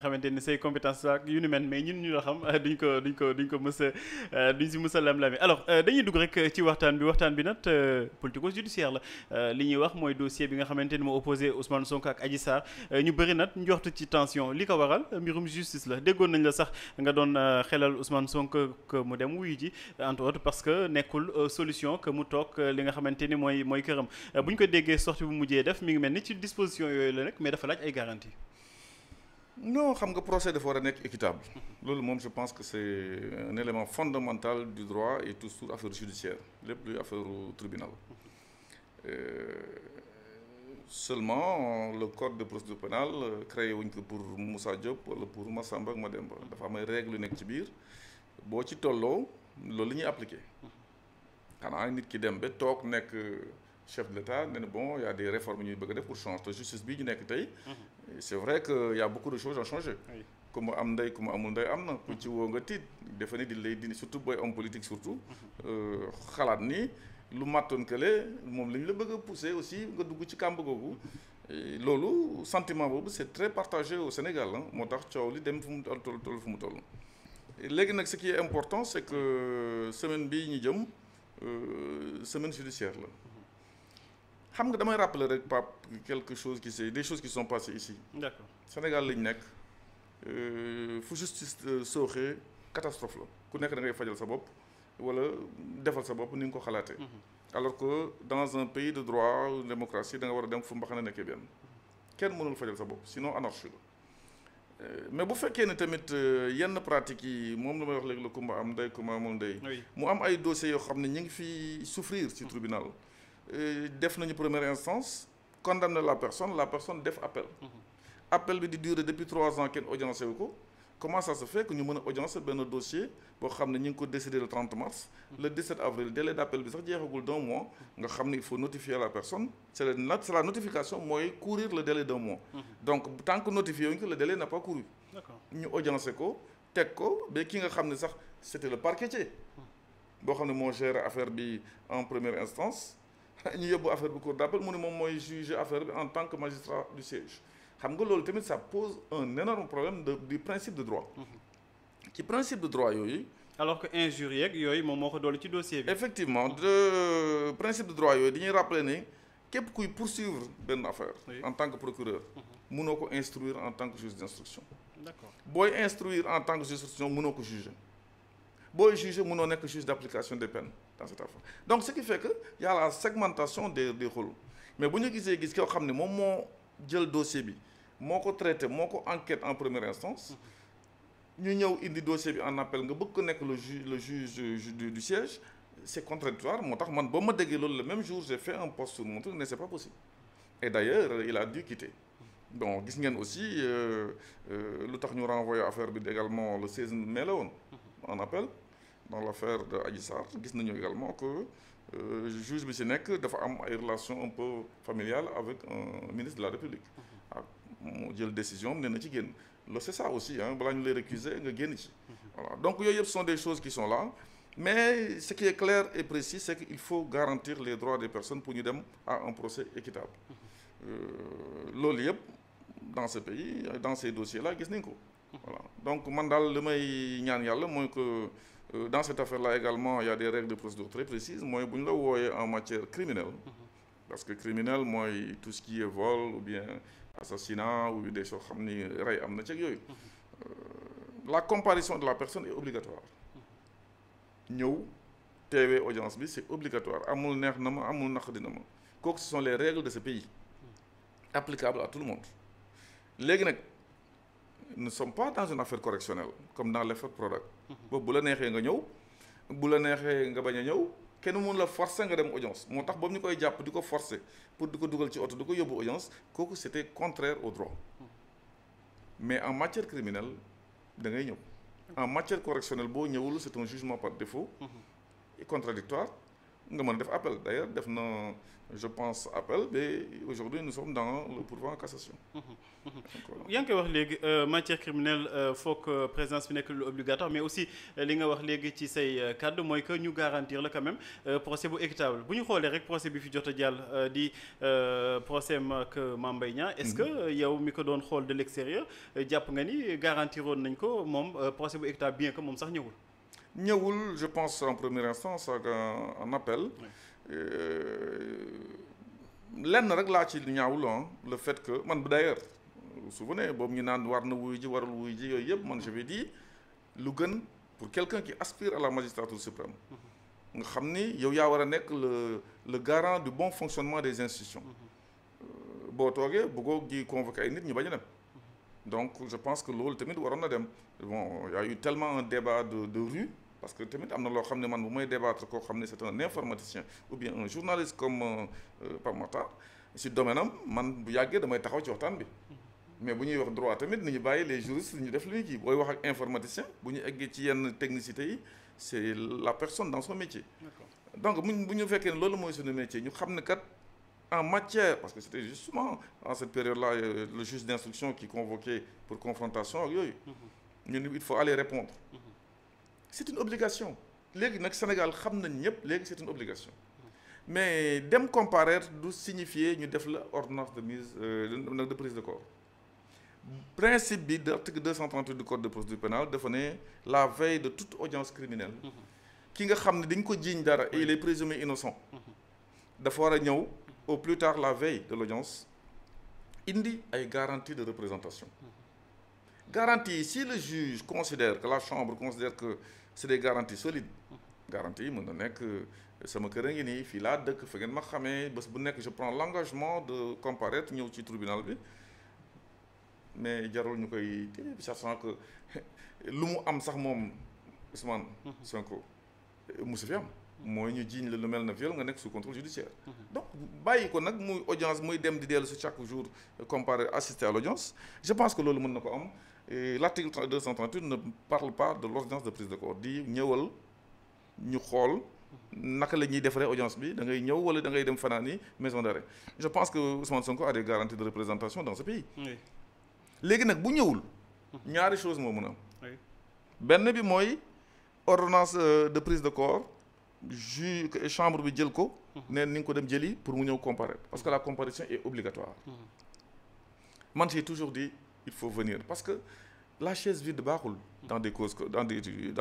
xamante ni say compétence ak yu ni mel mais ñun ñu la xam duñ ko mës a duñ si mës a lam-lame alors dañuy dugg rek ci waxtaan bi nag politico judiciaire la li ñuy wax mooy dossier bi nga xamante ni moo opposé Ousmane Sonko ak Adji Sarr ñu bëri nag njoxtu ci tension li ko waral mbirum justice la déggoon nañ la sax nga doon xelal Ousmane Sonko que mu dem wuyu ji entre autres parce que nekkul solution que mu toog li nga xamante ni mooy këram bu ñu ko déggee sortie bu mujjee def mi ngi mel ni ci disposition yooyu la nekk mais dafa laaj ay garantie. non xam nga procès dafa war a nekk équitable loolu moom je pense que c'est un élément fondamental du droit et toujours affaire judiciaire lépp luy affaire tribunal seulement le code de procédure pénale créé wuñ ko pour Moussa Diop wala pour Massamba ak Mademba dafa am ay règles yu nekk ci biir boo ci tolloo loolu la ñuy appliqué xanaa nit ki dem ba toog nekk chef de l'État ne bon y a des réformes ñuy bëgg a def pour changer te justice bii ñu nekk tey c'est vrai que y a beaucoup de choses à changer ku mu am ndey ku mu amul ndey am na ku ci woo nga tiit defe ni di lay dindi surtout booy homme politique surtout xalaat ni lu màttoon kële moom la ñu la bëgg a pousser aussi nga dugg ci kàmb googu loolu sentiment boobu c'est très partagé au Sénégal moo tax coow li dem fu mu toll fu mu toll léegi nag ce qui est important c'est que semaine bii ñu jëm semaine judiciaire la xam nga damay rappeler rek Pape quelque chose des choses qui sont passées ici. D'accord. Sénégal lañ nekk fu justice sooxee catastrophe la ku nekk da ngay fajal sa bopp wala defal sa bopp ni nga ko xalaatee. alors que dans un pays de droit démocratie da nga war a dem fu mbaxana nekkee benn kenn mënul fajal sa bopp sinon anarchie la mais bu fekkee ne tamit yenn pratiques yi moom la may wax léegi la kumba am ndey kumba amul ndey. mu am ay dossiers yoo xam ne ñu ngi fi souffrir ci tribunal. def nañu première instance condamné la personne def appel appel bi di durer depuis 3 ans kenn audiencé wu ko comment ça se fait que ñu mën a audiencer benn dossier boo xam ne ñu ngi ko décidé le 30 mars le 17 avril délai d'appel bi sax jeexagul d'1 mois nga xam ne il faut notifier la personne c'est la notification mooy courir le délai d'1 mois donc tant que notifié wuñ ko le délai n'a pas couru ñu audiencé ko teg ko ba ki nga xam ne sax c'était le parquetier boo xam ne moo géré affaire bi en première instance ñu yóbbu affaire bi cour d'appel mu ne moom mooy juger affaire bi en tant que magistrat du siège xam nga loolu tamit ça pose un énorme problème du principe de droit ci principe de droit yooyu alors que injure yeeg yooyu moom moo ko dolli ci dossier bi effectivement de principe de droit yooyu dañuy rappeler ne képp kuy poursuivre benn affaire en tant que procureur mënoo ko instruire en tant que juge d'instruction d'accord booy instruire en tant que juge d'instruction mënoo ko juger booy juger mënoo nekk juge d'application des peines dans cette affaire donc ce qui fait que y a la segmentation des rôles mais bu ñu gis koo xam ne moom moo jël dossier bi moo ko traité moo ko enquête en première instance ñu ñëw indi dossier bi en appel nga bëgg ko nekk le juge du siège c'est contradictoire moo tax man ba ma déggee loolu le même jour j'ai fait un post sur mon truc mais c'est pas possible et d'ailleurs il a dû quitter donc gis ngeen aussi lu tax ñu renvoyer affaire bi également le 16 mai la woon en appel dans l'affaire de Adji Sarr gis nañu également que juge bi ci nekk dafa am ay relations un peu familiales avec un ministre de la République ak mu jël décision ne na ci génn loolu c'est ça aussi balaa ñu lay récuser nga génn ci voilà donc yooyu yëpp sont des choses qui sont là mais ce qui est clair et précis c'est qu'il faut garantir les droits des personnes pour ñu dem à un procès équitable loolu yëpp dans ce pays dans ces dossiers là gis nañ ko voilà donc man daal li may ñaan yàlla mooy que dans cette affaire-là également il y a des règles de procédure très précises mooy bu ñu la wooyee en matière criminelle parce que criminel mooy tout ce qui est vol ou bien assassinat ou des choses xam ni rey am na ci ak yooyu la comparution de la personne est obligatoire ñëw teewee audience bi c'est obligatoire amul neex na ma amul naq dina ma kooku ce sont les règles de ce pays applicables à tout le monde léegi nag nous ne sommes pas dans une affaire correctionnelle comme dans l'affaire Prodac boobu bu la neexee nga ñëw bu la neexee nga bañ a ñëw kenn mun la forcer nga dem audience moo tax boobu ñu koy jàpp di ko forcer pour di ko dugal ci oto di ko yóbbu audience kooku c'était contraire au droit mais en matière criminelle da ngay ñëw en matière correctionnelle boo ñëwul c'est un jugement par défaut et contradictoire nga mën a def appel d'ailleurs def na je pense appel mais aujourd'hui nous sommes dans le pourvoi en cassation. yaa ngi koy wax léegi matière criminelle foog présence bi nekk lu obligatoire mais aussi li nga wax léegi ci say kàddu mooy que ñu garantir la quand même procès bu équitable bu ñu xoolee rek procès bi fi jot a jàll di procès ak Mame Mbaye Niang est-ce que yow mi ko doon xool de l'extérieur jàpp nga ni garantiroon nañ ko moom procès bu équitable bien que moom sax ñëwul. Je pense en première instance ak un appel. lenn rek laa ci ñaawul le fait que man d'ailleurs vous vous souvenez boobu ñu naan war na wuy ji warul wuy ji yooyu yëpp man je vais dire lu gën pour quelqu'un qui aspire à la magistrature suprême nga xam ni yow yaa war a nekk le garant du bon fonctionnement des institutions boo toogee bëggoo di convoquer ay nit ñu bañ a dem donc je pense que loolu tamit waroon na dem bon il y a eu tellement un débat de rue parce que tamit am na loo xam ne man bu may débattre koo xam ne c'est un informaticien ou bien un journaliste comme Pape Matar si domaine am man bu yàggee damay taxaw ci waxtaan bi mais bu ñuy wax droit tamit nañu bàyyi les juristes ñu def li ñu kii booy wax ak informaticien bu ñu eggee ci yenn technicité yi c'est la personne dans son métier. donc bu ñu fekkee ne loolu mooy suñu métier ñu xam ne kat en matière parce que c'était justement en cette période-là le juge d'instruction qui convoquait pour confrontation ak yooyu ñu ne il faut aller répondre. C'est une obligation léegi nag Sénégal xam nañ ñëpp léegi c'est une obligation mais dem comparaître du signifier ñu def la ordonnance de mise de prise de corps principe bi de article 238 du code de procédure pénale dafa ne la veille de toute audience criminelle ki nga xam ne dañ ko jiiñ dara et il est présumé innocent dafa war a ñëw au plus tard la veille de l'audience indi ay garantie de représentation garantie si le juge considère que la chambre considère que c'est des garanties solides garantie yi mën na nekk sama kër a ngi nii fii laa dëkk fa ngeen ma xamee bés bu nekk je prends l'engagement de comparaître ñëw ci tribunal bi mais jarul ñu koy téye sachant que lu mu am sax moom Ousmane Sonko musu fi am mooy ñu jiiñ la lu mel na viol nga nekk sous contrôle judiciaire donc bàyyi ko nag muy audience muy dem di dellu si chaque jour comparer assister à l'audience je pense que loolu mën na ko am l'article 238 ne parle pas de l'ordonnance de prise de corps di ñëwal ñu xool naka la ñuy defaree audience bi da ngay ñëw wala da ngay dem fanaani maison d'arrêt je pense que Ousmane Sonko a des garanties de représentation dans ce pays léegi nag bu ñëwul ñaari chose moo mën a am benn bi mooy ordonnance de prise de corps chambre bi jël ko neen ni nga ko dem jëli pour mu ñëw comparaître parce que la comparution est obligatoire man j'ai toujours dit il faut venir parce que la chaise vide baaxul dans des causes dans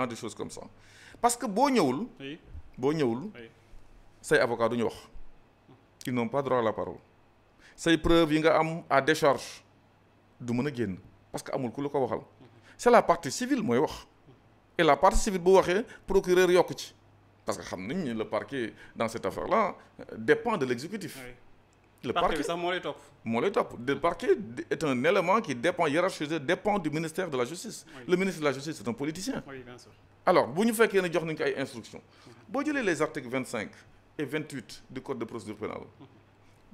des choses comme ça parce que boo ñëwul say avocat du ñu wax ils n'ont pas droit à la parole say preuves yi nga am à décharge du mën a génn parce que amul ku la ko waxal c'est la partie civile mooy wax et la partie civile bu waxee procureur yokk ci parce que xam nañ le parquet dans cette affaire-là dépend de l'exécutif le parquet sax moo lay topp le parquet est un élément qui dépend hiérarchisé dépend du ministère de la justice le ministre de la justice c'est un politicien bien sûr. Alors bu ñu fekkee ne jox nañ ko ay instructions boo jëlee les articles 25 et 28 du code de procédure pénale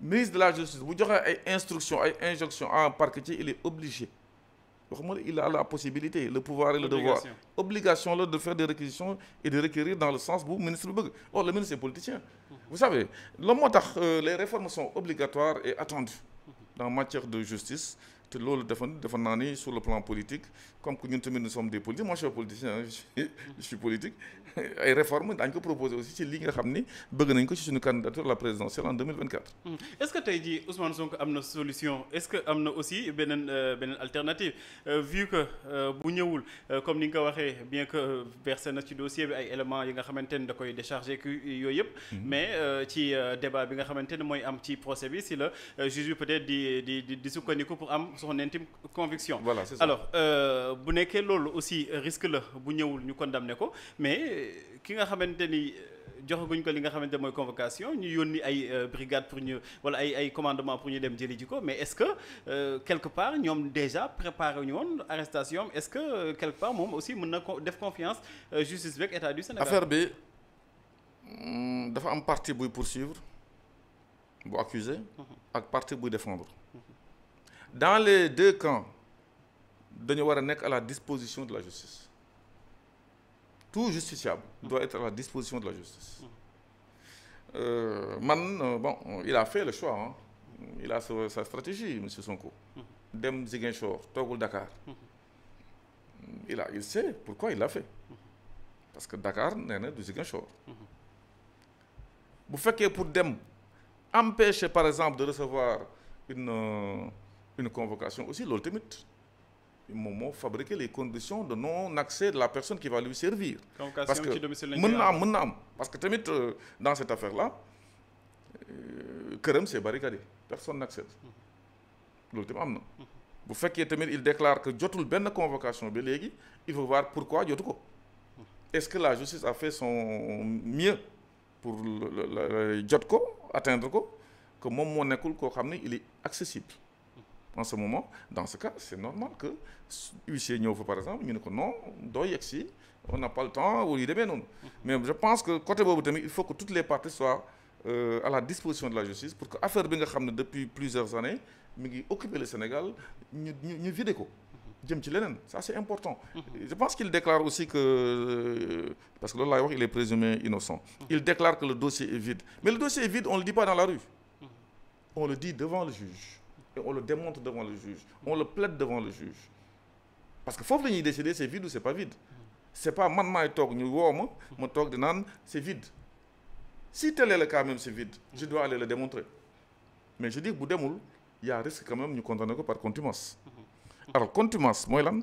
ministre de la justice bu joxee ay instructions ay injonctions à un parquetier il est obligé waxuma il a la possibilité le pouvoir et le devoir obligation la de faire des réquisitions et de requérir dans le sens bu ministre bi bëgg or le ministre est politicien vous savez loolu moo tax les réformes sont obligatoires et attendues en matière de justice te loolu dafa naa ni sur le plan politique comme que ñun tamit nous sommes des politiques moi je suis politicien je suis politique ay réformes daañu ko proposer aussi ci li nga xam ni bëgg nañ ko ci suñu candidature à la présidentielle en 2024. Est-ce que tey jii Ousmane Sonko am na solution est-ce que am na aussi beneen alternative vu que bu ñëwul comme ni nga ko waxee bien que versé na ci dossier bi ay éléments yi nga xamante ni da koy décharger ki yooyu yëpp. mais ci débat bi nga xamante ne mooy am ci procès bi si la juge bi peut-être di sukkandiku pour am son intime conviction. Voilà, c'est ça. Alors bu nekkee loolu aussi risque la bu ñëwul ñu condamné ko mais. ki nga xamante ni joxaguñ ko li nga xamante mooy convocation ñu yónni ay brigade pour ñu wala ay commandement pour ñu dem jëli ji ko mais est-ce que quelque part ñoom déjà préparé ñu woon arrestation est-ce que quelque part moom aussi mën na def confiance justice beeg état du Sénégal. affaire bi dafa am partie buy poursuivre bu accusé ak partie buy défendre dans les deux camps dañu war a nekk à la disposition de la justice. Tout justiciable doit être à la disposition de la justice. bon il a fait le choix hein. Il a sa stratégie monsieur Sonko. Dem Ziguinchor toogul Dakar. Il sait pourquoi il l'a fait. Parce que Dakar nee na du Ziguinchor. bu fekkee pour dem empêcher par exemple de recevoir une convocation aussi loolu tamit moom moo fabriquer les conditions de non accès de la personne qui va lui servir. Parce que mën na am parce que tamit dans cette affaire là këram c'est barricadé personne n'accède loolu tamit am na. bu fekkee tamit il déclare que jotul benn convocation ba léegi il faut voir pourquoi jotu ko. Est-ce que la justice a fait son mieux pour jot ko atteindre ko que moom moo nekkul koo xam ne il est accessible en ce moment dans ce cas c'est normal que huissier ñëw fa par exemple ñu ne ko non doo yegg si on n'a pas le temps ou yu demee noonu mais je pense que côté boobu tamit il faut que toutes les parties soient à la disposition de la justice pour que affaire bi nga xam ne depuis plusieurs années mi ngi occuper le Sénégal ñu vider ko jëm ci leneen ça c'est important. Je pense qu'il déclare aussi que parce que loolu laay wax il est présumé innocent. Il déclare que le dossier est vide mais le dossier est vide on le dit pas dans la rue. On le dit devant le juge et on le démontre devant le juge on le plaide devant le juge parce que foofu la ñuy décider c'est vide ou c'est pas vide. C'est pas man maay toog ñu woo ma toog di naan c'est vide si tel est le cas même c'est vide je dois aller le démontrer mais je dis bu demul il y a risque quand même ñu condamner ko par contumace. Alors contumace mooy lan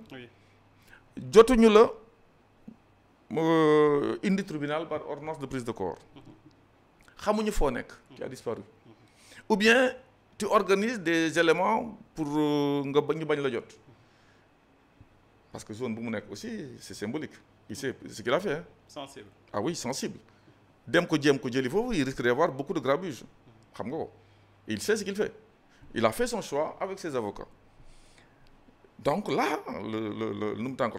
jotuñu la indi tribunal par ordonnance de prise de corps xamuñu foo nekk tu as disparu ou bien tu organises des éléments pour nga ñu bañ la jot parce que zone bu mu nekk aussi c'est symbolique il sait ce qu'il a fait hein. Sensible. Ah oui sensible dem ko jéem ko jëli foofu il risque d'y avoir beaucoup de grabuge xam nga ko il sait ce qu'il fait il a fait son choix avec ses avocats. Donc là,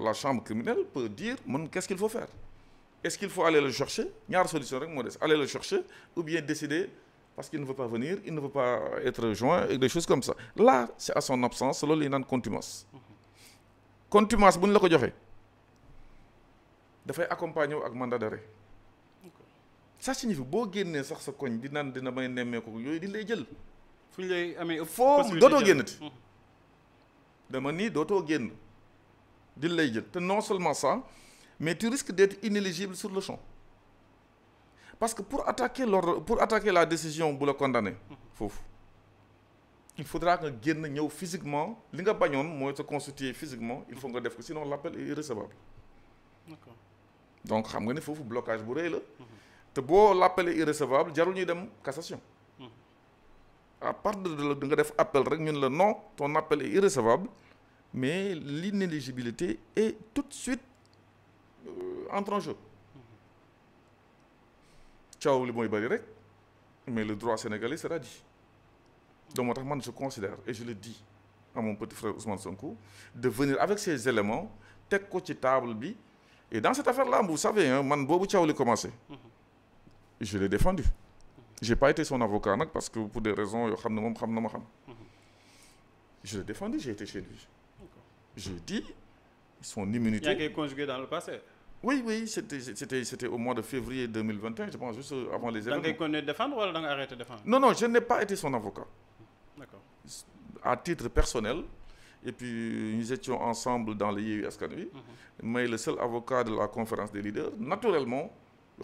la chambre criminelle peut dire qu'est-ce qu'il faut faire. Est-ce qu'il faut aller le chercher? Il y a une solution, aller le chercher ou bien décider parce qu'il ne veut pas venir, il ne veut pas être joint et des choses comme ça. Là, c'est à son absence, c'est là qu'il contumace. Contumace, si on l'a fait, il faut accompagner avec mandat d'arrêt. Ça signifie que si on sax sa koñ dina may nemmeeku yooyu di lay jël. fu ñu lay amee foo dootoo génnati. dama nii dootoo génn di lay jël te non seulement ça mais tu risques d'être inéligible sur le champ parce que pour attaquer la décision bu la condamner foofu il faudra nga génn ñëw physiquement li nga bañoon mooy se constituer physiquement il faut nga def ko sinon l'appel est irrecevable. D'accord. Donc xam nga ne foofu blocage bu rëy la te boo l'appel est irrecevable jarul ñuy dem cassation. À part de nga def appel rek ñun la non ton appel est irrecevable mais l'inéligibilité est tout de suite entre en jeu. Caaw li mooy bari rek mais le droit sénégalais sera dit. Donc moo tax man je considère et je le dis à mon petit frère Ousmane Sonko de venir avec ces éléments teg ko ci table bi et dans cette affaire là vous savez hein, man boobu caaw li commencé je l'ai défendu. J'ai pas été son avocat nag parce que pour des raisons yoo xam ne moom xam na ma xam. Je l'ai défendu, j'ai été chez lui. J'ai dit son immunité. Il y a été conjugué dans le passé. Oui, c'était au mois de février 2021, je pense, juste avant les événements. Da ngay continuer défendre wala da nga arrêté défendre? Non, je n'ai pas été son avocat. D'accord. À titre personnel, et puis nous étions ensemble dans le Yewwi Askan Wi, mais le seul avocat de la conférence des leaders, naturellement,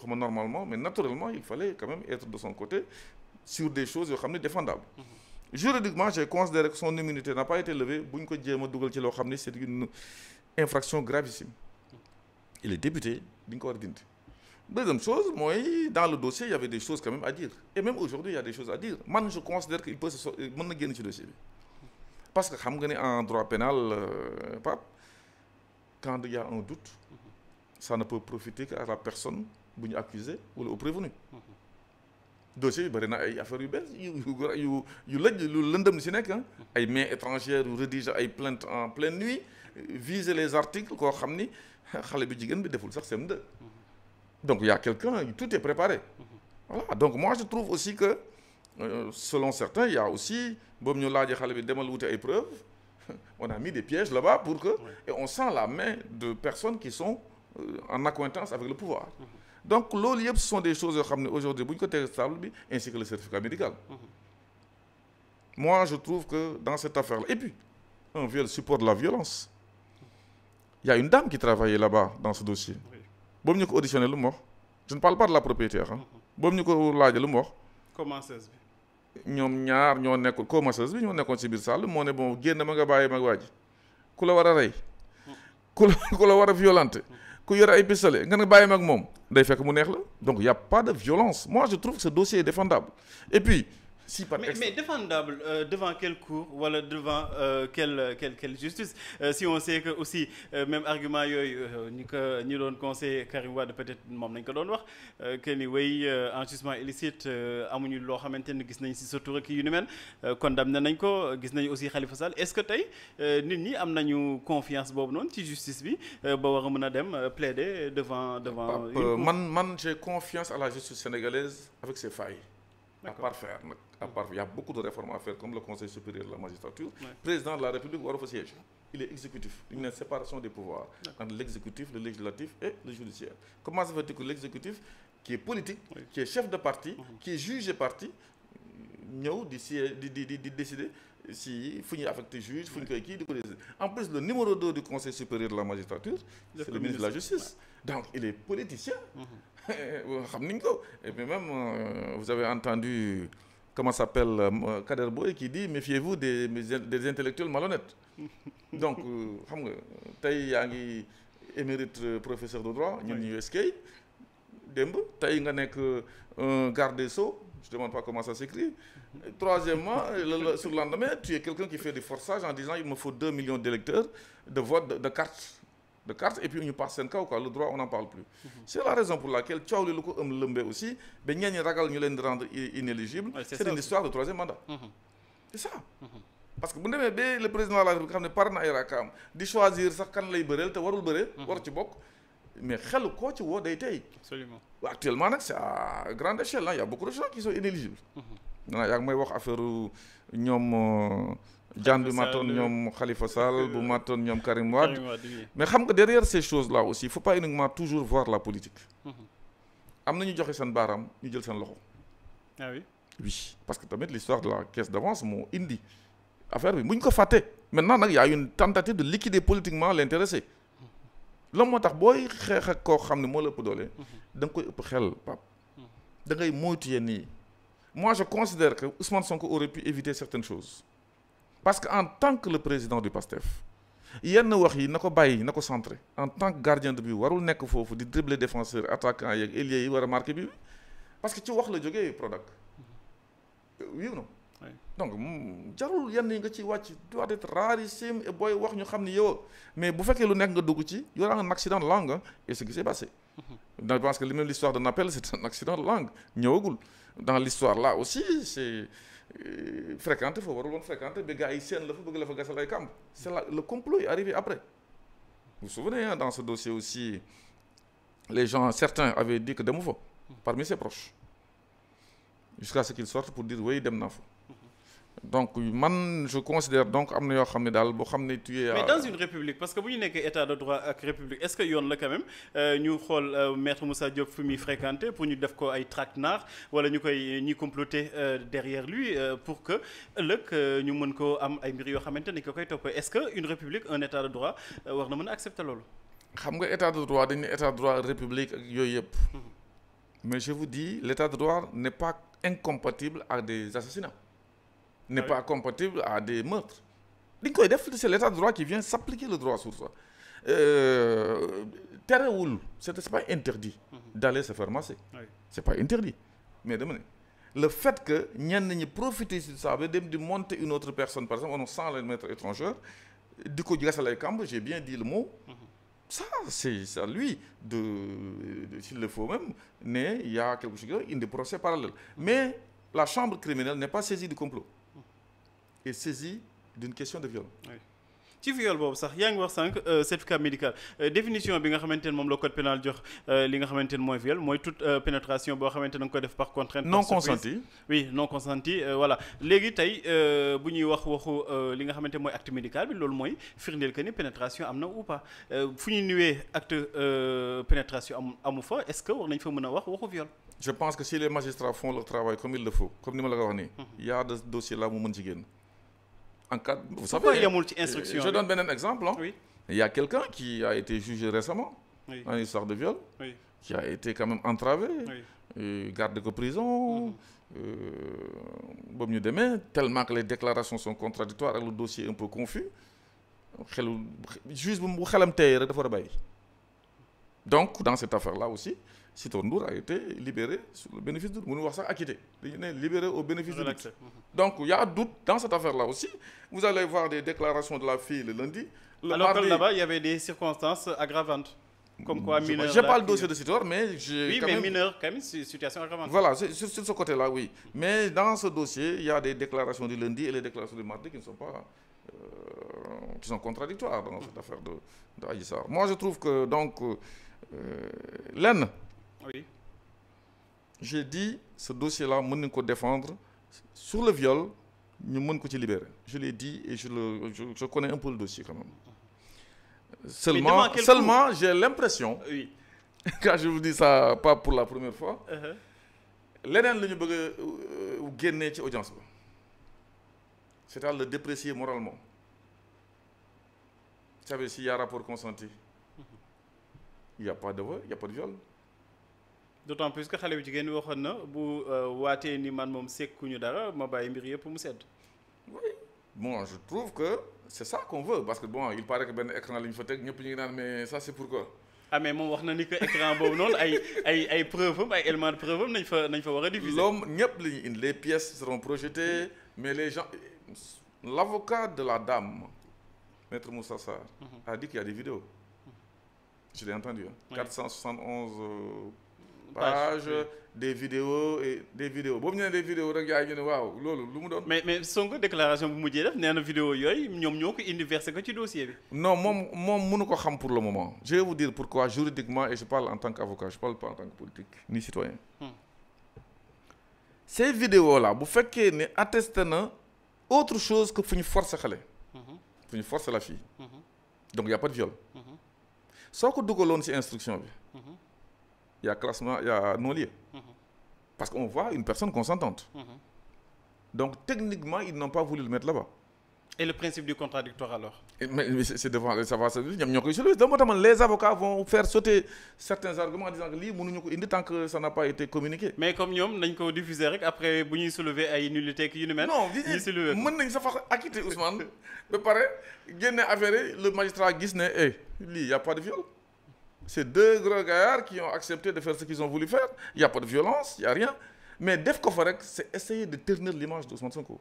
normalement, mais naturellement, il fallait quand même être de son côté sur des choses défendables. Juridiquement, j'ai considéré que son immunité n'a pas été levée. C'est une infraction gravissime. Il est député. Deuxième chose, moi, dans le dossier, il y avait des choses quand même à dire. Et même aujourd'hui, il y a des choses à dire. Moi, je considère qu'il peut se gagner ce dossier. Parce que en droit pénal, quand il y a un doute, ça ne peut profiter qu'à la personne accusée ou au prévenu. Dossier yi bëri na ay affaires yu bees yu lëj lu lëndëm si nekk ay mains étrangères yu rédiger ay plaintes en pleine nuit viser les articles koo xam ni xale bi jigéen bi deful sax CM2 donc il y a quelqu'un tout est préparé voilà donc moi je trouve aussi que selon certains il y a aussi boobu ñu laajee xale bi demal wuti ay preuves on a mis des pièges là-bas pour que et on sent la main de personnes qui sont en accointance avec le pouvoir donc loolu yëpp ce sont des choses yoo xam ne aujourd'hui bu ñu ko tegee stable bi ainsi que le certificat médical. Moi je trouve que dans cette affaire là et puis un viol supporte la violence. Il y a une dame qui travaillait là-bas dans ce dossier. boobu ñu ko auditionné lu mu wax je ne parle pas de la propriétaire ah. boobu ñu ko laajee lu mu wax. commenceuse bi. ñoom ñaar ñoo nekkoon commenceuse bi ñoo nekkoon ci biir salle moo ne bon génn ma nga bàyyi mag waa ji ku la war a rey ku la war a violenter ku yore ay pistolet nga bàyyi mag moom day fekk mu neex la donc y a pas de violence. Moi je trouve que ce dossier est défendable et puis. Si par mais défendable devant quelle cour wala devant quelle justice si on sait que aussi même argument yooyu ñi doon conseiller Karim Wade peut-être moom nañ ko doon wax que ni way enrichissement illicite amuñu loo xamante ne gis nañ si sa tur ak yu ni mel condamné nañ ko gis nañu aussi Khalifa Sall est-ce que tey nit ñi am nañu confiance boobu noonu ci justice bi ba war a mën a dem plaider devant. man j'ai confiance à la justice sénégalaise avec ses failles. À part faire nag il y a beaucoup de réformes à faire comme le Conseil supérieur de la magistrature. Président de la République waru fa siège. Il est exécutif. Il y a une séparation des pouvoirs entre l'exécutif, le législatif et le judiciaire. Comment ça fait que l'exécutif qui est politique, qui est chef de parti, qui est juge et parti ñëw di décider si fu ñuy affecté juge fu ñu koy kii di ko décider. En plus le numéro 2 du Conseil supérieur de la magistrature c'est le ministre de la Justice. Donc il est politicien. xam nañ ko et puis même vous avez entendu comment s'appelle Kader Boye qui dit méfiez-vous des intellectuels malhonnêtes. Donc xam nga tey yaa ngi émérite professeur de droit ñun ñu USK démb tey nga nekk un garde des Sceaux je demande pas comment ça s'écrit. Troisièmement sur le lendemain tu es quelqu'un qui fait du forçage en disant il me faut 2 millions d'électeurs de vote de cartes et puis ñu passe seen kaw quoi le droit on n'en parle plus. C'est la raison pour laquelle coow li lu ko lëmbee aussi ba ñenn ñi ragal ñu leen di rendre inéligible. C'est une histoire de troisième mandat. C'est ça. Parce que bu demee ba le président de la République xam ne par na ay raakaam di choisir sax kan lay bëreel te warul bëree. war ci bokk mais xelu koo ci woo day tey. Absolument. Actuellement nag c'est à grande échelle là il y a beaucoup de gens qui sont inéligibles. yaa ngi may wax affaire ñoom. Diane bi matoon ñoom Khalifa Sall bu matoon ñoom Karim Wade mais xam nga derrière ces choses là aussi il faut pas uniquement toujours voir la politique. am na ñu joxe seen baaraam ñu jël seen loxo. Ah oui. Oui parce que tamit l'histoire de la caisse d'avance moo indi affaire bi bu ñu ko fàtte. Maintenant nag y a une tentative de liquider politiquement l'intéressé. loolu moo tax booy xeex ak koo xam ne moo la ëpp doole. da nga koy ëpp xel Pape. da ngay moytu yenn yi. Moi je considère que Ousmane Sonko aurait pu éviter certaines choses. Parce que en tant que le président du PASTEF yenn wax yi na ko bàyyi na ko centré en tant que gardien de but warul nekk foofu di dribbler défenseur attaquant yeeg ailier yi war a marqué bi parce que ci wax la jógee Prodac oui ou non. Donc jarul yenn yi nga ci wàcc doit être rarissime et booy wax ñu xam ni yow mais bu fekkee lu nekk nga dugg ci y aura un accident de langue et ce qui s'est passé. Je pense que même l'histoire de Napel c'est un accident de langue ñëwagul dans l'histoire là aussi c'est fréquenté foofu warul woon fréquenté ba gars yi seen la fa bëgg la fa gasal ay kamp c'est là le complot est arrivé après. Vous vous souvenez hein, dans ce dossier aussi les gens certains avaient dit que demu fa parmi ses proches jusqu'à ce qu'ils sortent pour dire oui dem naa fa. Donc man je considère donc am na yoo xam ne daal boo xam ne tu es. Mais dans une république parce que bu ñu nekkee état de droit ak république est-ce que yoon la quand même ñu xool maître Moussa Diop fi muy fréquenté pour ñu def ko ay traquenard wala ñu koy ñuy comploter derrière lui pour que ëllëg ñu mën koo am ay mbir yoo xamante ni ko koy toppee est-ce que une république un état de droit war na mën a accepter loolu. xam nga état de droit dañ ne état de droit république ak yooyu yëpp. Mais je vous dis l'état de droit n'est pas incompatible à des assassinats. N'est pas compatible à des meurtres. Li ñu koy def c'est l'état de droit qui vient s'appliquer le droit sur ça. Terewul c'est pas interdit d'aller se faire masser. C'est pas interdit. Mais dama ne le fait que ñenn ñi profiter de ça ba dem di monter une autre personne par exemple on sans les mettre étrangers di ko gasal ay kamb j'ai bien dit le mot. Ça c'est à lui de s'il le faut même ne il y a quelque chose qui indi procès parallèle. Mais la chambre criminelle n'est pas saisie du complot. Est saisi d'une question de viol. ci viol boobu sax yaa ngi wax sànq certificat médical définition bi nga xamante ne moom la code pénal jox li nga xamante ne mooy viol mooy toute pénétration boo xamante ne nga koy def par contrainte. non consentie. oui non consentie voilà léegi tey bu ñuy wax waxu li nga xamante mooy acte médical bi loolu mooy firndeel que ni pénétration am na ou pas fu ñu nuwee acte pénétration amu fa est-ce que war nañ fa mën a wax waxu viol. je pense que si les magistrats font leur travail comme il le faut comme ni ma la ko wax nii. y a des dossiers là mu mën ci génn. En cas, vous savez, yamul ci instruction je donne un exemple. Hein. Oui. Il y a quelqu'un qui a été jugé récemment oui. dans une histoire de viol, oui. qui a été quand même entravé, oui. gardé de prison, demain, tellement que les déclarations sont contradictoires et le dossier est un peu confus. Juste donc, dans cette affaire-là aussi, Sitor Ndour a été libéré sur le bénéfice du doute. Nous voir acquitté. Libéré au bénéfice du doute. Donc, il y a doute dans cette affaire-là aussi. Vous allez voir des déclarations de la fille le lundi. Alors que là-bas, il y avait des circonstances aggravantes. Comme quoi, mineur. Je n'ai pas le dossier de Sitor, mais j'ai. Oui, mais mineur, quand même, c'est une situation aggravante. Voilà, sur ce côté-là, oui. Mais dans ce dossier, il y a des déclarations du lundi et les déclarations du mardi qui ne sont pas. Qui sont contradictoires dans cette affaire d'Adji Sarr. Moi, je trouve que, donc, l'EN. Oui. J'ai dit, ce dossier-là, nous pouvons défendre. Sur le viol, nous pouvons libérer. Je l'ai dit et je connais un peu le dossier quand même. Seulement j'ai l'impression, oui. quand je vous dis ça, pas pour la première fois, l'EN, nous voulons gagner cette audience. C'est-à-dire le déprécier moralement. Vous savez, s'il y a un rapport consenti, il n'y a pas de viol. D'autant plus que xale bi jigéen waxoon na bu waatee ni man moom sekkuñu dara ma bàyyi mbir yëpp mu sedd. Oui, bon, je trouve que c'est ça qu'on veut parce que bon, il paraît que ben écran la ñu fa teg ñëpp ñu ngi naan mais ça c'est pourquoi. Ah mais moom wax na ni que écran boobu noonu ay preuves am ay éléments de preuve am nañ fa war a diffuser. L'homme ñëpp la ñuy indi les pièces seront projetées mais les gens l'avocat de la dame Maître Moussa Sarr a dit qu'il y a des vidéos. Je l'ai entendu. Hein. Oui. 471 pages, oui. Des vidéos. Boo ñëwee des vidéos rek yaay ñu ne waaw loolu lu mu doon. mais Sonko déclaration bu mujjee def nee na vidéo yooyu ñoom ñoo ko indi versé ko ci dossier bi. Non moom mënu ko xam pour le moment. Je vais vous dire pourquoi juridiquement et je parle en tant qu'avocat, je parle pas en tant que politique ni citoyen. Ces vidéos là bu fekkee ne attesté na autre chose que fu ñu forcer xale. fu ñu forcer la fille. Donc il y a pas de viol. Soo ko dugaloon ci instruction bi. Il y a classement, il y a non-lieu. Parce qu'on voit une personne consentante. Donc, techniquement, ils n'ont pas voulu le mettre là-bas. Et le principe du contradictoire alors? Mais c'est devant, ça va se dire. Donc, les avocats vont faire sauter certains arguments en disant que li mënuñu ko indi tant que ça n'a pas été communiqué. Mais comme ñoom nañ ko diffuser rek après bu ñuy soulever ay nullités yu ni mel. Non, mën nañ sa fa acquitter Ousmane. ba pare génne affaire le magistrat gis ne lii y a pas de viol. C'est deux gros gaillards qui ont accepté de faire ce qu'ils ont voulu faire. Il n'y a pas de violence, il n'y a rien. Mais def ko fa rek, c'est essayer de ternir l'image d'Ousmane Sonko.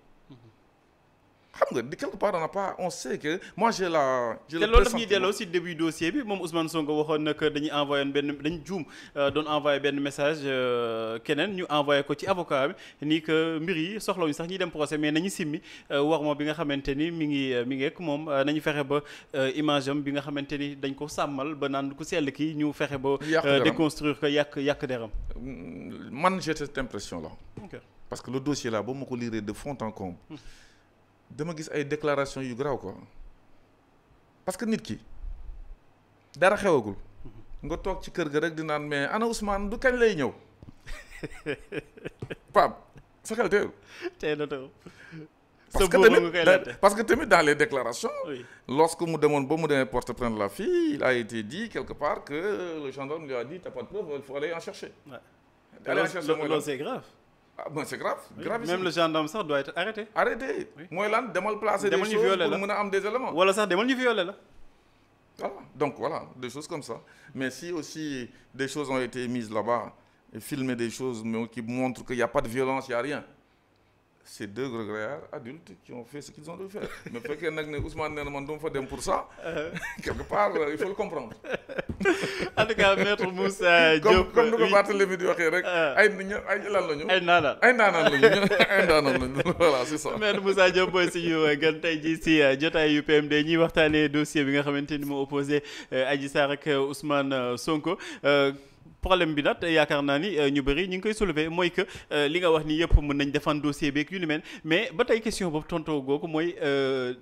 Xam nga, de quelque part on sait que moi j'ai le loolu daf ñuy delloo si début dossier bi moom Ousmane Sonko waxoon na que dañuy envoyé dañu juum doon envoyé benn message keneen ñu envoyé ko ci avocat bi ni que mbir yi soxlawuñu sax ñuy dem procès mais nañu simmi war moo bi nga xamante ni mi ngi ak moom nañu fexe ba image am bi nga xamante ni dañ ko sàmmal ba naan ku sell kii ñu fexe ba déconstruire ko yàq deram. Man j'ai cette impression là. Okay. Parce que le dossier là ba ma ko lire de fond en comble. Dama gis ay déclaration yu grave quoi parce que nit ki dara xewagul nga toog ci kër ga rek di naan mais ana Ousmane du kañ lay ñëw Pape sa xel teewul. tey na taw. Parce que tamit dans les déclarations. Oui. Lorsque mu demee porter plainte la fille il a été dit quelque part que le gendarme lui a dit t'as pas de preuve il faut aller en chercher. Ouais. Aller en chercher loolu c'est grave. Ah bon, c'est grave, oui, grave. Même le gendarme sax doit être arrêté. Arrêté. Oui. Mooy lan demal placer des choses pour mën a am des éléments. Wala sax demal ñu violer la. Voilà. Donc voilà, des choses comme ça. Mais si aussi des choses ont été mises là-bas et filmer des choses qui montrent qu'il n'y a pas de violence, il n'y a rien. C'est deux grégaires adultes qui ont fait ce qu'ils ont dû faire. Mais fekkee nag ne Ousmane nee na man du ma fa dem pour ça. Quelque part il faut le comprendre. en tout cas maître Moussa Diop comme ni ko Barthélémy di waxee rek. ay lan lañu. ay naanaan ay ndaanaan lañu voilà c'est ça. maître Moussa Diop mooy suñu gan tey jii si jotaayu UPMD ñuy waxtaanee dossier bi nga xamante ni moo opposé Adji Sarr ak Ousmane Sonko. problème bi nag yaakaar naa ni ñu bëri ñu ngi koy soulever mooy que li nga wax ni yëpp mën nañ défendre dossier beeg yu ni mel mais ba tey question boobu tontoo googu mooy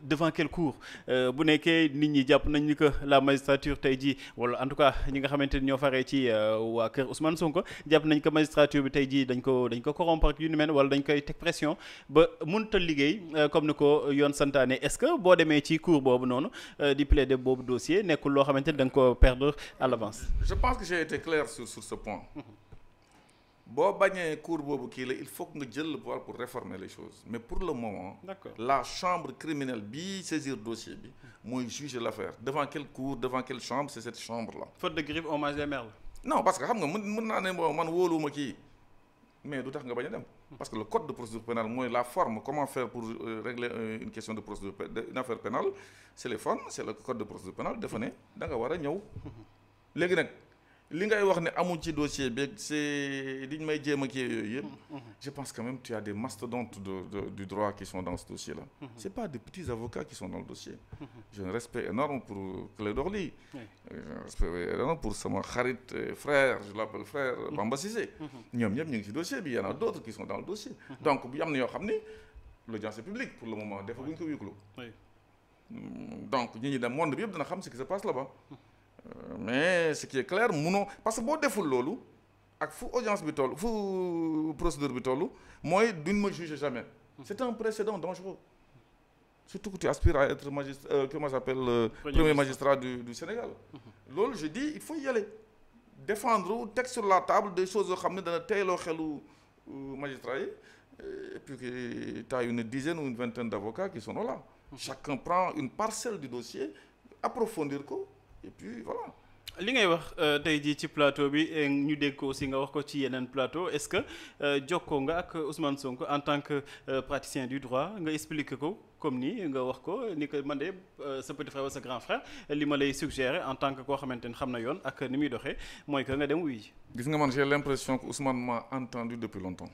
devant quelle cour bu nekkee nit ñi jàpp nañ ni que la magistrature tey jii wala en tout cas ñi nga xamante ni ñoo faree ci waa kër Ousmane Sonko jàpp nañ que magistrature bi tey jii dañ ko corrompre ak yu ni mel wala dañ koy teg pression ba mënut a liggéey comme ni ko yoon santaane est-ce que boo demee ci cour boobu noonu di plaider boobu dossier nekkul loo xamante ni da nga ko perdre à l'avance. Je pense que j'ai été clair sur ce point. boo bañee cour boobu kii la il faut que nga jël le pouvoir pour réformer les choses mais pour le moment. D'accord. La chambre criminelle bi saisir dossier bi mooy juger l'affaire devant quelle cour devant quelle chambre c'est cette chambre là. Faute de griffe au marge des merles. Non parce que xam nga mën naa ne bon man wóoluwuma kii mais du tax nga bañ a dem. parce que le code de procédure pénale mooy la forme comment faire pour régler une question de procédure une affaire pénale c'est les formes c'est le code de procédure pénale dafa ne da nga war a ñëw léegi nag. li ngay wax ne amul ci dossier bi c'est diñ may jéem a kii yooyu yëpp je pense quand même tu as des mastodontes du droit qui sont dans ce dossier là c'est pas des petits avocats qui sont dans le dossier j'ai un respect énorme pour Clédor Ly j'ai un respect énorme pour sama xarit frère je l'appelle frère Bamba Cissé ñoom ñëpp ñu ngi ci dossier bi y en a d'autres qui sont dans le dossier donc bu am na yoo xam ni l'audience est publique pour le moment defa guñ ko huis clos donc ñi dem monde bi yëpp dana xam ce qui se passe là-bas mais ce qui est clair munoo parce que boo deful loolu ak fu audience bi toll fu procédure bi toll mooy duñ ma juger jamais c'est un précédent dangereux surtout que tu aspires à être comment ça s'appelle premier magistrat du Sénégal loolu je dis il faut y aller défendre teg sur la table des choses yoo xam ne dana teyloo xelu magistrat yi et puis que tu as une dizaine ou une vingtaine d'avocats qui sont là chacun prend une parcelle du dossier approfondir ko et puis voilà. li ngay wax tey jii ci plateau bi ñu dégg ko aussi nga wax ko ci yeneen plateau est-ce que jokkoo nga ak Ousmane Sonko en tant que praticien du droit nga expliquer ko comme ni nga wax ko ni que man de sa petit frère wala sa grand frère li ma lay suggérer en tant que koo xamante ni xam na yoon ak ni muy doxee mooy que nga dem wuyu. gis nga man j'ai l'impression que Ousmane m'a entendu depuis longtemps.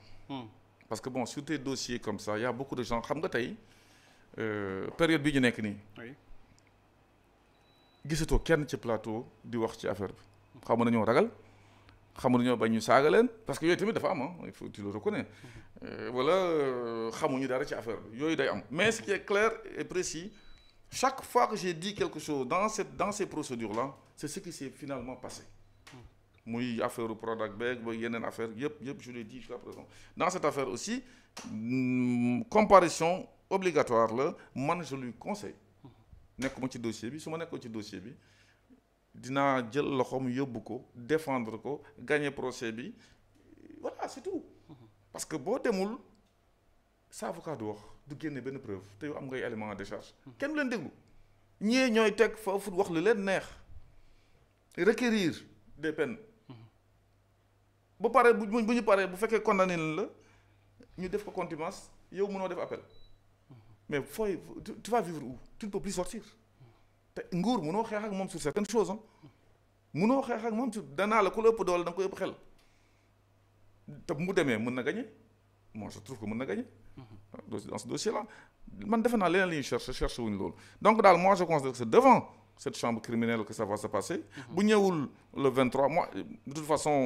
parce que bon sur des dossiers comme ça il y a beaucoup de gens xam nga tey période bi ñu nekk nii. oui. gisatoo kenn ci plateau di wax ci affaire bi xamu nañoo ragal xamu nañoo bañ ñu saaga leen parce que yooyu tamit dafa am il faut tu le reconnais wala xamuñu dara ci affaire bi yooyu day am mais ce qui est clair et précis chaque fois que j'ai dit quelque chose dans ces procédures là c'est ce qui s'est finalement passé muy affaire Prodac beeg ba yeneen affaire yëpp je l'ai dit jusqu'à présent dans cette affaire aussi comparution obligatoire la man je lui conseille nekkuma ci dossier bi su ma nekkoon ci dossier bi dinaa jël loxoom yóbbu ko défendre ko gagner procès bi voilà c'est tout parce que boo demul sa avocat du wax du génne benn preuve te yow am ngay élément de décharge kenn du leen déglu ñii ñooy teg foofu wax lu leen neex requérir des peines ba pare bu ñu paree bu fekkee condamné la ñu def ko contumace yow mënoo def appel mais fooy tu vas vivre où tu ne peux plus sortir te nguur mënoo xeex ak moom sur certaines choses mënoo xeex ak moom sur danaa la ku la ëpp doole da nga ko ëpp xel te mu demee mën na gagner moi je trouve que mën na gagner dans ce dossier là man defe naa leneen la ñuy cherche wuñu loolu donc daal moi je considère que c'est devant cette chambre criminelle que ça va se passer bu ñëwul le 23 moi de toute façon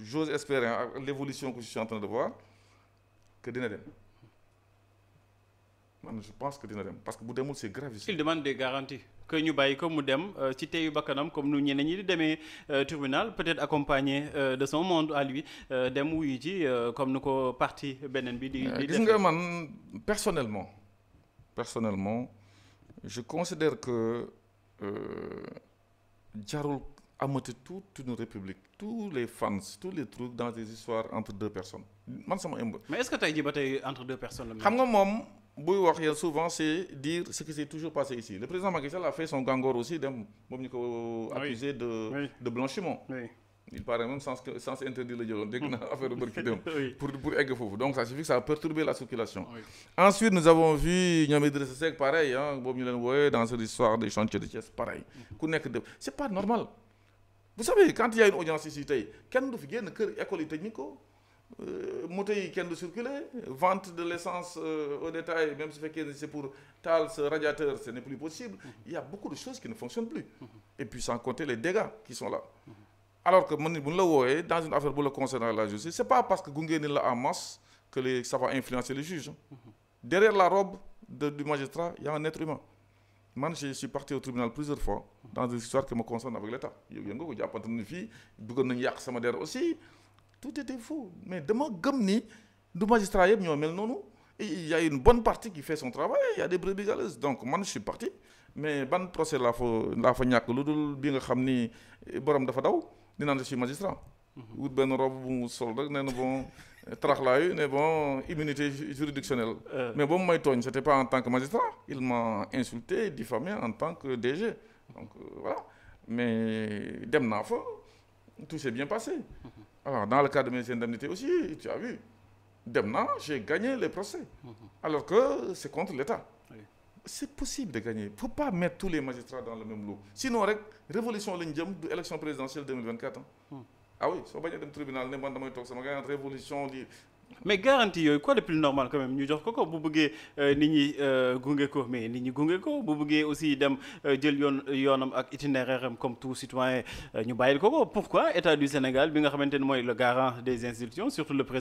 j'ose espérer avec l'évolution que je suis en train de voir que dina dem man je pense que dina dem parce que bu demul c'est gravissime. Il demande des garanties que ñu bàyyi ko mu dem ci teyu bakkanam comme nu ñeneen ñi di demee tribunal peut-être accompagné de son monde à lui dem wuyu ji comme nu ko partie beneen bi di gis nga man personnellement je considère que jarul amati toute une république tous les fans tous les trucs dans des histoires entre deux personnes man sama ëmb. mais est-ce que tey jii ba tey entre deux personnes la. xam nga moom. buy wax yéen souvent c'est dire ce qui s'est toujours passé ici le président Macky Sall a fait son gangor aussi dem moom ñu ko accusé de blanchiment il paraît même sens interdit la jëloon dégg na affaire bërki dem pour egg foofu donc ça suffit que ça a perturbé la circulation ensuite nous avons vu ñoom Idrissa Seck pareil boobu ñu leen wooyee dans cette histoire des chantiers de Thiès pareil ku nekk def c'est pas normal vous savez quand il y a une audience ici tey kenn du fi génn kër école yi tëj ñu ko moto yi kenn du circuler vente de l'essence au détail même su fekkee c'est pour taal ce radiateur ce n'est plus possible. Il y a beaucoup de choses qui ne fonctionnent plus. Et puis sans compter les dégâts qui sont là. Alors que man bu ñu la wooyee dans une affaire bu la concernant la justice c'est pas parce que gunge ni la en masse que ça va influencer les juges. Derrière la robe du magistrat il y a un être humain. Man je suis parti au tribunal plusieurs fois dans des histoires qui me concernent avec l'État yow nga ko jàppante ni fii bëggoon nañu yàq sama der aussi tout était faux mais dama gëm ni du magistrat yëpp ñoo mel noonu et il y a une bonne partie qui fait son travail il y a des brebis galeuses donc man je suis parti mais ban procès laa fa ñàkk lu dul bi nga xam ni borom dafa daw di naan je suis magistrat wut benn robe bu mu sol rek nee na bon taraxlaayu ne bon immunité juridictionnelle mais ba mu may tooñ c'était pas en tant que magistrat il m'a insulté diffamé en tant que DG donc voilà mais dem naa fa tout s'est bien passé alors dans le cas de mes indemnités aussi tu as vu dem naa j'ai gagné les procès alors que c'est contre l'État. C'est possible de gagner. Il ne faut pas mettre tous les magistrats dans le même lot. Sinon, rek révolution lañ jëm du élection présidentielle 2024. Ah oui, soo bañ a dem tribunal ne man damay toog sama gars révolution di. Mais garantie yooyu quoi de plus normal quand même ñu jox ko bu bëggee nit ñi gunge ko mais nit ñi gunge ko bu bëggee aussi dem jël yoonam ak itinéraire am comme tout citoyen ñu bàyyil ko. Pourquoi État du Sénégal bi nga xamante ne mooy le garant des institutions surtout le président